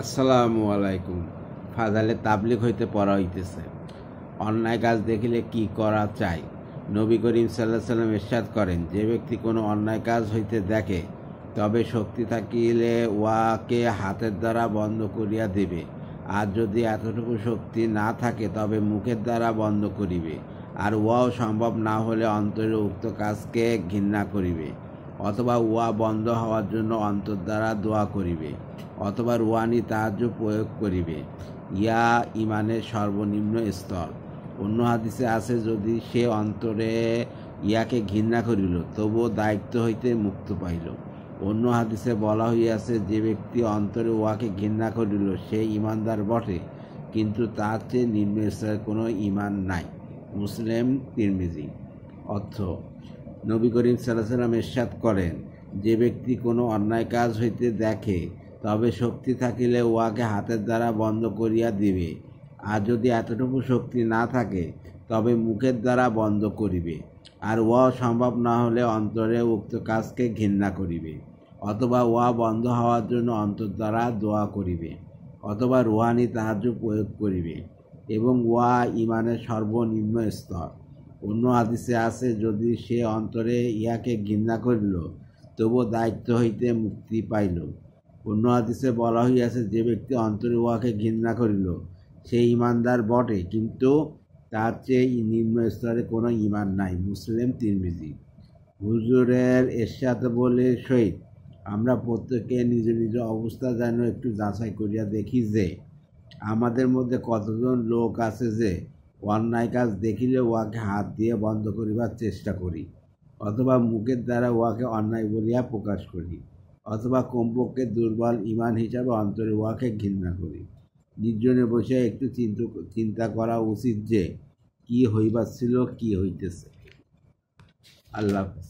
আসসালামু আলাইকুম। ফাজালে তাবলিগ হইতে পড়া হইতেছে, অন্যায় কাজ দেখিলে কি করা চাই। নবী করিম সাল্লাল্লাহু আলাইহি সাল্লাম ইরশাদ করেন, যে ব্যক্তি কোনো অন্যায় কাজ হইতে দেখে, তবে শক্তি থাকিলে উহাকে হাতের দ্বারা বন্ধ করিয়া দিবে, আর যদি এতটুকু শক্তি না থাকে তবে মুখের দ্বারা বন্ধ করিবে, আর উহাও সম্ভব না হলে অন্তরে উক্ত কাজকে ঘৃণা করিবে, অথবা উহা বন্ধ হওয়ার জন্য অন্তর দ্বারা দোয়া করিবে, অথবা রুহানি তাহাজ্জুদ প্রয়োগ করিবে। ইয়া ইমানের সর্বনিম্ন স্তর। অন্য হাদিসে আছে, যদি সে অন্তরে ইয়াকে ঘৃণা করিল, তবুও দায়িত্ব হইতে মুক্ত পাইল। অন্য হাদিসে বলা হইয়াছে, যে ব্যক্তি অন্তরে উহাকে ঘৃণা করিল সে ইমানদার বটে, কিন্তু তার চেয়ে নিম্ন স্তরের কোনো ইমান নাই। মুসলিম, তিরমিজি। অর্থ: নবী করিম সাল্লাল্লাহু আলাইহি সাল্লাম ইরশাদ করেন, যে ব্যক্তি কোনো অন্যায় কাজ হইতে দেখে, তবে শক্তি থাকিলে উহাকে হাতের দ্বারা বন্ধ করিয়া দিবে, আর যদি এতটুকু শক্তি না থাকে তবে মুখের দ্বারা বন্ধ করিবে, আর উহা সম্ভব না হলে অন্তরে উক্ত কাজকে ঘৃণা করিবে, অথবা উহা বন্ধ হওয়ার জন্য অন্তর দ্বারা দোয়া করিবে, অথবা রুহানি তাহাজ্জুদ প্রয়োগ করিবে, এবং উহা ইমানের সর্বনিম্ন স্তর। অন্য হাদিসে আছে, যদি সে অন্তরে ইহাকে ঘৃণা করিল, তবু দায়িত্ব হইতে মুক্তি পাইল। অন্য হাদিসে বলা হইয়াছে, যে ব্যক্তি অন্তরে উহাকে ঘৃণা করিল সে ইমানদার বটে, কিন্তু তার চেয়ে নিম্ন স্তরে কোনো ইমান নাই। মুসলিম, তিরমিজি। হুজুরের এরশাদ বলে সহিত আমরা প্রত্যেকে নিজ নিজ অবস্থা যেন একটু যাচাই করিয়া দেখি যে আমাদের মধ্যে কতজন লোক আছে যে অন্যায় কাজ দেখিলে উহাকে হাত দিয়ে বন্ধ করিবার চেষ্টা করি, অথবা মুখের দ্বারা উহাকে অন্যায় বলিয়া প্রকাশ করি, অথবা কমপক্ষে দুর্বল ইমান হিসাবে অন্তরে উহাকে ঘৃণা করি। নির্জনে বসে একটু চিন্তা করা উচিত যে কি হইবার ছিল, কি হইতেছে। আল্লাহ হাফেজ।